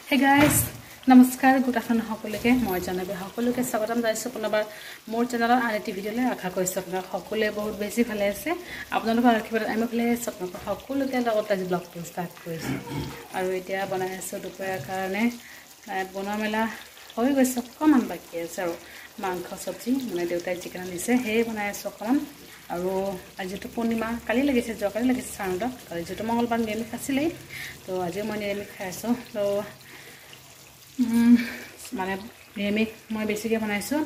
Hey guys, namaskar, good afternoon সকলোকে মই জানাবে সকলোকে স্বাগতম জনাইছো পুনৰবাৰ মোৰ চেনেলৰ আনটি ভিডিঅ'লৈ আশা কৰিছো আপোনালোক সকলোৱে বহুত বেছি ভালে আছে আপোনালোকৰ আশীৰ্বাদ আমি ভালে আছো আপোনালোক সকলোকে লগত আজি ব্লগটো ষ্টাৰ্ট কৰিছো আৰু এতিয়া বনাই আছো দুপৰীয়াৰ কাৰণে বনোৱা মেলা হৈ গৈছে অকমান বাকি আছে আৰু মাংস সবজি মানে দেউতাই চিকেন আনিছে হেই বনাই আছো অকমান আৰু আজিটো পূৰ্ণিমা কালি লাগিছে জকালি লাগিছে চানদা কালি যেটো মঙ্গলবাৰ নিৰামিষ আছিলে তো আজি মই নিৰামিষ খাইছো তো মানে নিৰামিষ মই বেছিকৈ বনাইছোঁ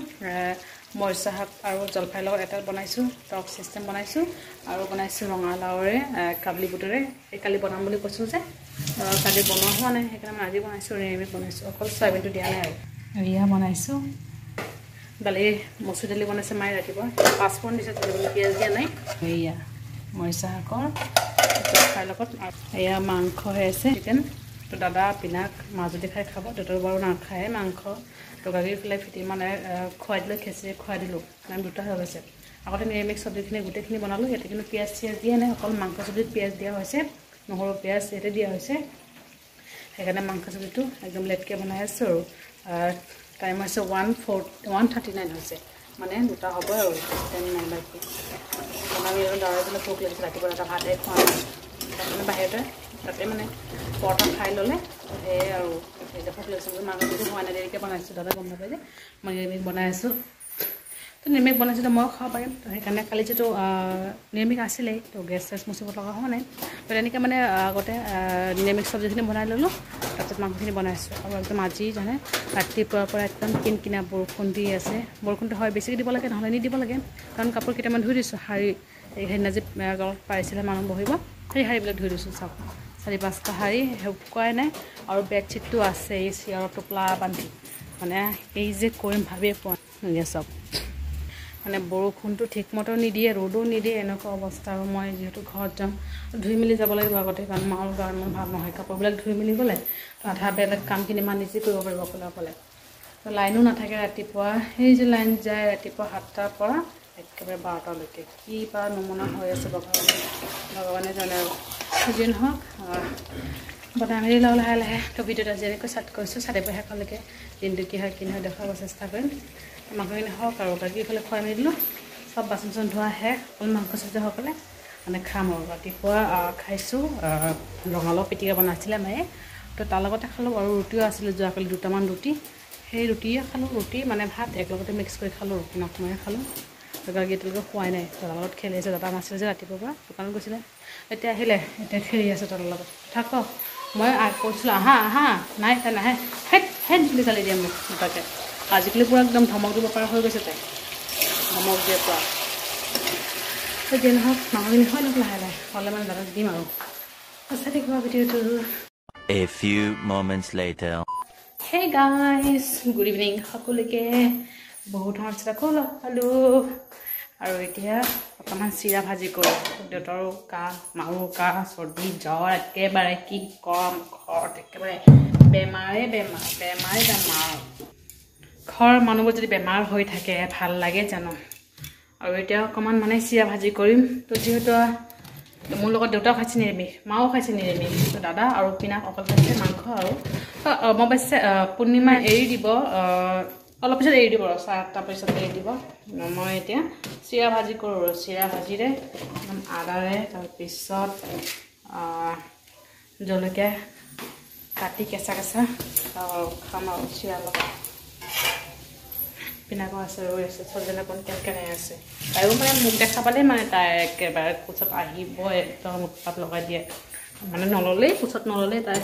মৰিচা শাক আৰু জলফাই লগত এটা বনাইছোঁ টক চিষ্টেম বনাইছোঁ আৰু বনাইছোঁ ৰঙালাওৰে কাবলি বুটৰে এই কালি বনাম বুলি কৈছোঁ যে কালি বনোৱা হোৱা নাই সেইকাৰণে মই আজি বনাইছোঁ নিৰামিষ বনাইছোঁ অকল চয়াবিনটো দিয়া নাই আৰু এয়া বনাইছোঁ দালি মচুৰ দালি বনাইছে মায়ে ৰাতিপুৱা পাঁচফোৰণ দিছে পিঁয়াজ দিয়া নাই এয়া মৰিচা শাকৰ জলফাই লগত এয়া মাংস হৈ আছে চিকেন তো দাদা পিনাক মাজুলি খাই খাব দেউতাৰ বাৰু নাখায় মাংস তো গাখীৰ ফেলাই ফিটি মানে খুৱাই দিলোঁ খেঁচি খুৱাই দিলোঁ মানে দুটা হৈ গৈছে আগতে নিৰামিষ চব্জিখিনি গোটেইখিনি বনালোঁ ইয়াতে কিন্তু পিঁয়াজ চিয়াজ দিয়া নাই অকল মাংস চব্জিত পিঁয়াজ দিয়া হৈছে নহৰু পিঁয়াজ ইয়াতে দিয়া হৈছে সেইকাৰণে মাংস চব্জিটো একদম লেটকৈ বনাই আছোঁ আৰু টাইম হৈছে 1:39 হৈছে মানে দুটা হ'ব আৰু 10 বাকি বনাবি আৰু দাৱৰবিলাক ভোক লাগিছে ৰাতিপুৱা এটা ভাতে খোৱা নাই তাৰমানে বাহিৰতে তাতে মানে পৰঠা খাই ল'লে সেই আৰু ভোক লাগিছে মাংসটো হোৱা নাই দেৰিকৈ বনাইছোঁ দাদা গম নাপায় যে মই নিৰামিষ বনাই আছোঁ তো নিৰামিষ বনাইছোঁ মই খাব পাৰিম তো সেইকাৰণে কালি যিটো নিৰামিষ আছিলেই তো গেছ চেছ মুচিব লগা হোৱা নাই তো তেনেকৈ মানে আগতে নিৰামিষ চব্জিখিনি বনাই ল'লোঁ তাৰপিছত মাংসখিনি বনাইছোঁ আৰু একদম আজি জানে ৰাতিপুৱাৰ পৰা একদম কিনকিনা বৰষুণ দি আছে বৰষুণটো হয় বেছিকৈ দিব লাগে নহ'লে নিদিব লাগে কাৰণ কাপোৰ কেইটামান ধুই দিছোঁ শাৰী সেইদিনা যে গলত পাৰিছিলে মানুহ বহিব সেই শাৰীবিলাক ধুই দিছোঁ চাওক 4-5টা শাৰী শুকুৱাই নাই আৰু বেডশ্বীটটো আছে এই চিয়াৰৰ টোপলা বান্ধি মানে এই যে কৰিম ভাবিয়ে পোৱা নাই চব মানে বৰষুণটো ঠিকমতে নিদিয়ে ৰ'দো নিদিয়ে এনেকুৱা অৱস্থা আৰু মই যিহেতু ঘৰত যাম ধুই মেলি যাব লাগিব আগতে কাৰণ মাৰ গা ইমান ভাল নহয় কাপোৰবিলাক ধুই মেলি গ'লে তো আধা বেলেগ কামখিনি man নিজে কৰিব পাৰিব অকলে তো লাইনো নাথাকে ৰাতিপুৱা সেই যে লাইন যায় ৰাতিপুৱা 7টাৰ পৰা একেবাৰে 12টালৈকে কি বা নমুনা হৈ আছে ভগৱানে জানে আৰু যি নহওক বনাই মেলি লওঁ লাহে লাহে তো ভিডিঅ'টো যেনেকৈ ষ্টাৰ্ট কৰিছোঁ 4:30লৈকে দিনটো কি হয় দেখাব চেষ্টা কৰিম মাংসখিনি হওক আৰু বাকীফালে খুৱাই মেলি দিলোঁ চব বাচন চাচন ধোৱা শেষ অকল মাংস চব্জিসকলে মানে খাম আৰু ৰাতিপুৱা খাইছোঁ ৰঙালাও পিটিকা বনাইছিলে মায়ে তো তাৰ লগতে খালোঁ আৰু ৰুটিও আছিলে যোৱাকালি দুটামান ৰুটি সেই ৰুটিয়ে খালোঁ ৰুটি মানে ভাত একেলগতে মিক্স কৰি খালোঁ ৰুটি নাখমাই খালোঁ গতিকে এতিয়ালৈকে খোৱাই নাই দাদাৰ লগত খেলি আছে দাদা নাছিলে যে ৰাতিপুৱাৰ পৰা দোকানত গৈছিলে এতিয়া আহিলে এতিয়া খেলি আছে দাদাৰ লগত থাক মই কৈছিলোঁ আহা নাই তাই নাহে হেড বুলি গালি দিয়ে মোক দুটাকে আজিকালি পূৰা একদম ধমক দিব পৰা হৈ গৈছে তাই ধমক দিয়ে পূৰা এতিয়া নহওক মাংসখিনি হয় নহওক লাহে লাহে হ'লে মানে দাদাক দিম আৰু চাই থাকিব ভিডিঅ'টো A few moments later. Hey guys, good evening সকলোকে বহুত সময় আকৌ লগ পালোঁ আৰু এতিয়া অকণমান চিৰা ভাজি কৰোঁ দেউতাৰো কাহ মাৰো কাহ চৰ্দি জ্বৰ একেবাৰে কি কম ঘৰত একেবাৰে বেমাৰে ঘৰৰ মানুহবোৰ যদি বেমাৰ হৈ থাকে ভাল লাগে জানো আৰু এতিয়া অকণমান মানে চিৰা ভাজি কৰিম তো যিহেতু মোৰ লগত দেউতাও খাইছে নিৰামিষ মাও খাইছে নিৰামিষ তো দাদা আৰু পিনাক অকল খাইছে মাংস আৰু মই পাইছে পূৰ্ণিমা এৰি দিব অলপ পিছত এৰি দিব 7টা পিছত এৰি দিব মই এতিয়া চিৰা ভাজি কৰোঁ আৰু চিৰা ভাজিৰে একদম আদাৰে তাৰপিছত জলকীয়া কাটি কেঁচা খাম আৰু চিৰা লগত পিনাকো আছে ৰৈ আছে ছোৱালীজনী অকণ কেনেকৈ আছে তাইও মানে মোক দেখা পালেই মানে তাই একেবাৰে কোচত আহিব একদম উৎপাত লগাই দিয়ে মানে নল'লেই কোচত নল'লেই তাই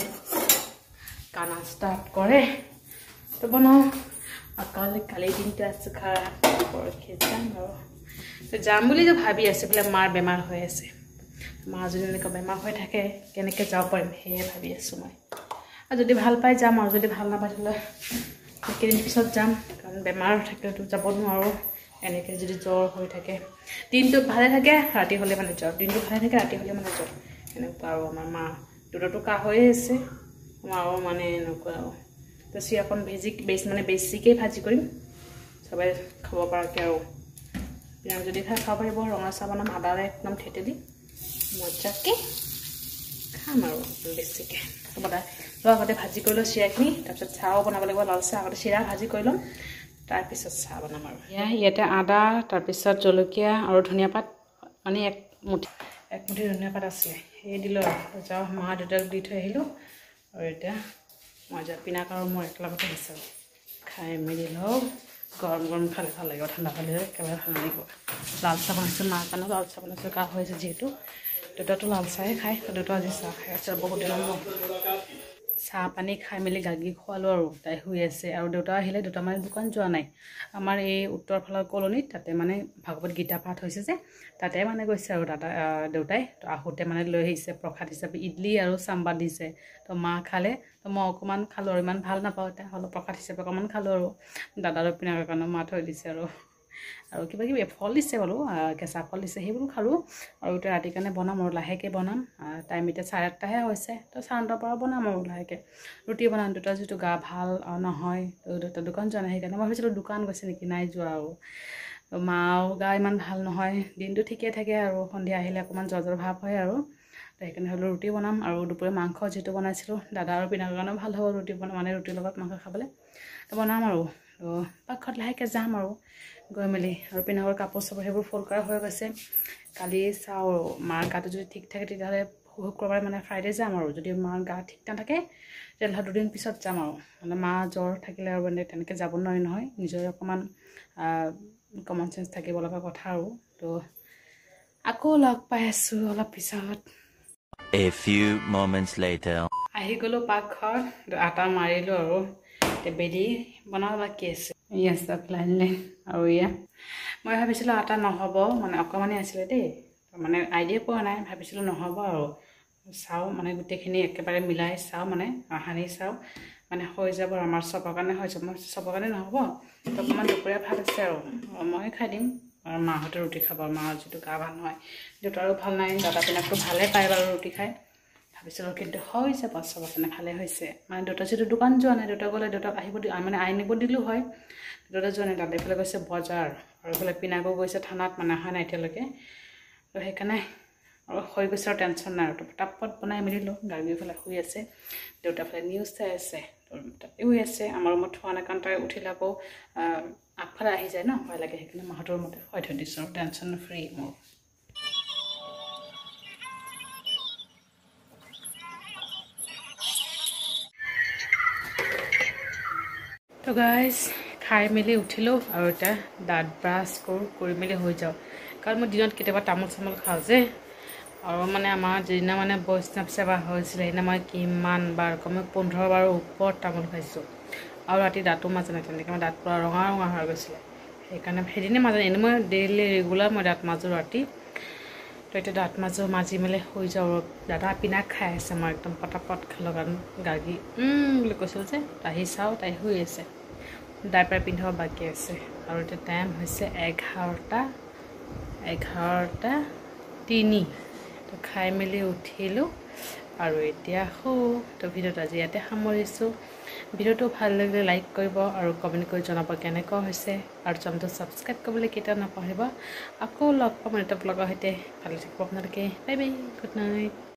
কানা ষ্টাৰ্ট কৰে তো বনাওঁ কালি দিনটো আছোঁ খাৰা পৰহি যাম আৰু তো যাম বুলি যে ভাবি আছোঁ বোলে মাৰ বেমাৰ হৈ আছে মা যদি এনেকুৱা বেমাৰ হৈ থাকে কেনেকৈ যাব পাৰিম সেয়ে ভাবি আছোঁ মই আৰু যদি ভাল পাই যাম আৰু যদি ভাল নাপাই থ'লে কেইদিন পিছত যাম কাৰণ বেমাৰ থাকিলেতো যাব নোৱাৰোঁ এনেকৈ যদি জ্বৰ হৈ থাকে দিনটো ভালে থাকে ৰাতি হ'লে মানে জ্বৰ দিনটো ভালে থাকে ৰাতি হ'লে মানে জ্বৰ এনেকুৱা আৰু আমাৰ মা দুটাতো কাহ হৈয়ে আছে মাৰো মানে এনেকুৱা আৰু তো চিৰাকণ বেছিকৈ ভাজি কৰিম চবে খাব পৰাকৈ আৰু পিনাক যদি খাই খাব পাৰিব ৰঙা চাহ বনাম আদাৰে একদম থেতেলি মজাকৈ খাম আৰু বেছিকৈ বনাই আগতে ভাজি কৰি লওঁ চিৰাখিনি তাৰপিছত চাহও বনাব লাগিব লাল চাহ আগতে চিৰা ভাজি কৰি ল'ম তাৰপিছত চাহ বনাম আৰু ইয়াতে আদা তাৰপিছত জলকীয়া আৰু ধনিয়া পাত মানে এক মুঠি ধনিয়া পাত আছিলে সেই দিলোঁ আৰু যাওঁ মা দেউতাক দি থৈ আহিলোঁ আৰু এতিয়া মই যা পিনাক আৰু মই একেলগতে দিছোঁ খাই মেলি লওঁ গৰম গৰম খালে ভাল লাগিব ঠাণ্ডা খালে একেবাৰে ভাল লাগিব লাল চাহ বনাইছোঁ মাৰ কাৰণে লাল চাহ বনাইছোঁ কাহ হৈছে যিহেতু দেউতাটো লাল চাহে খায় দেউতা আজি চাহ খাই আছে বহুত দিনৰ মূৰত চাহ পানী খাই মেলি গাখীৰ খোৱালোঁ আৰু তাই শুই আছে আৰু দেউতা আহিলে দেউতা মানে দোকান যোৱা নাই আমাৰ এই উত্তৰ ফালৰ কলনীত তাতে মানে ভাগৱত গীতা পাঠ হৈছে যে তাতে মানে গৈছে আৰু দেউতাই তো আহোঁতে মানে লৈ আহিছে প্ৰসাদ হিচাপে ইডলি আৰু চাম্বাৰ দিছে তো মা খালে তো মই অকণমান খালোঁ আৰু ইমান ভাল নাপাওঁ এতিয়া অলপ প্ৰসাদ হিচাপে অকণমান খালোঁ আৰু দাদাৰ পিনাকৰ কাৰণে মা থৈ দিছে আৰু কিবা কিবি ফল দিছে বাৰু কেঁচা ফল দিছে সেইবোৰ খালোঁ আৰু এতিয়া ৰাতিৰ কাৰণে বনাম আৰু লাহেকৈ বনাম টাইম এতিয়া 8:30হে হৈছে তো 8:30 পৰা বনাম আৰু লাহেকৈ ৰুটি বনাম দুটা যিটো গা ভাল নহয় তো দেউতা দোকান যোৱা নাই সেইকাৰণে মই ভাবিছিলোঁ দোকান গৈছে নেকি নাই যোৱা আৰু মাও গা ইমান ভাল নহয় দিনটো ঠিকে থাকে আৰু সন্ধিয়া আহিলে অকণমান জ্বৰ ভাৱ হয় আৰু তো সেইকাৰণে হ'লেও ৰুটি বনাম আৰু দুপৰীয়া মাংস যিটো বনাইছিলোঁ দাদা আৰু পিনাকৰ কাৰণেও ভাল হ'ব ৰুটি বনাম মানে ৰুটিৰ লগত মাংস খাবলৈ তো বনাম আৰু তো পাকঘৰত লাহেকৈ যাম আৰু গৈ মেলি আৰু পিনাকৰ কাপোৰ চাপোৰ সেইবোৰ ফ'ল্ড কৰা হৈ গৈছে কালি চাওঁ আৰু মাৰ গাটো যদি ঠিক থাকে তেতিয়াহ'লে শুক্ৰবাৰে মানে ফ্ৰাইডে যাম আৰু যদি মাৰ গা ঠিক নাথাকে তেতিয়াহ'লে 2 দিন পিছত যাম আৰু মানে মা জ্বৰ থাকিলে আৰু মানে তেনেকৈ যাব নোৱাৰি নহয় নিজৰে অকণমান কমন চেঞ্চ থাকিব লগা কথা আৰু তো আকৌ লগ পাই আছোঁ অলপ পিছত A few moments later. আহি গ'লোঁ পাকঘৰ আটা মাৰিলোঁ আৰু বেলি বনাব বাকী আছে ইয়াছ লাইন আৰু মই ভাবিছিলোঁ আটা নহ'ব মানে অকণমানেই আছিলে দেই মানে আইডিয়া পোৱা নাই ভাবিছিলোঁ নহ'ব আৰু চাওঁ মানে গোটেইখিনি একেবাৰে মিলাই চাওঁ মানে সানি চাওঁ মানে হৈ যাব আমাৰ চবৰ কাৰণে হৈ যাব মই চবৰ কাৰণে নহ'ব তো অকণমান দুপৰীয়া ভাত আছে আৰু মই খাই দিম আৰু মাহঁতে ৰুটি খাব মাৰ যিটো গা ভাল নহয় দেউতাৰো ভাল নাই দাদা পিনাকটো ভালে পায় বাৰু ৰুটি খাই ভাবিছিলোঁ কিন্তু হৈছে চবৰ কাৰণে ভালে হৈছে মানে দেউতা যিটো দোকান যোৱা নাই দেউতা গ'লে দেউতাক আহিব মানে আনিব দিলোঁ হয় দেউতা যোৱা নাই দাদা এইফালে গৈছে বজাৰ আৰু এইফালে পিনাকো গৈছে থানাত মানে অহা নাই এতিয়ালৈকে তো সেইকাৰণে আৰু হৈ গৈছে আৰু টেনশ্যন নাই আৰু পটাপট বনাই মেলিলোঁ গাড়ীফালে শুই আছে দেউতাফালে নিউজ চাই আছে তাতে শুই আছে আমাৰ ৰুমত থোৱা নাই কাৰণ তাই উঠিলে আকৌ আগফালে আহি যায় ন ভয় লাগে সেইকাৰণে মাহঁতৰ ৰুমতে শুৱাই থৈ দিছোঁ আৰু টেনশ্যন ফ্ৰী মোৰ তো গাইজ খাই মেলি উঠিলোঁ আৰু এতিয়া দাঁত ব্ৰাছ কৰি মেলি হৈ যাওঁ কাৰণ মই দিনত কেতিয়াবা তামোল চামোল খাওঁ যে আৰু মানে আমাৰ যিদিনা মানে বৈষ্ণৱ সেৱা হৈছিলে সেইদিনা মই কিমান বাৰ কমে 15 বাৰৰ ওপৰত তামোল খাইছোঁ আৰু ৰাতি দাঁতো মাজে নাই তেনেকৈ মই দাঁত পূৰা ৰঙা ৰঙা হৈ গৈছিলে সেইকাৰণে সেইদিনে মাজে এনেই মই ডেইলি ৰেগুলাৰ মই দাঁত মাজোঁ ৰাতি তো এতিয়া দাঁত মাজি মেলি হৈ যাওঁ দাদা পিনাক খাই আছে মই একদম পটাপট খালোঁ কাৰণ গাগী বুলি কৈছিলোঁ যে আহি চাওঁ তাই শুই আছে ডাইপাৰ পিন্ধাব বাকী আছে আৰু এতিয়া টাইম হৈছে 11:03 তো খাই মেলি উঠিলোঁ আৰু এতিয়া তো ভিডিঅ'টো আজি ইয়াতে সামৰিছোঁ ভিডিঅ'টো ভাল লাগিলে লাইক কৰিব আৰু কমেণ্ট কৰি জনাব কেনেকুৱা হৈছে আৰু চেনেলটো ছাবস্ক্ৰাইব কৰিবলৈ কেতিয়াও নাপাহৰিব আকৌ লগ পাম এটা ব্লগৰ সৈতে ভালে থাকিব আপোনালোকে বাই বাই গুড নাইট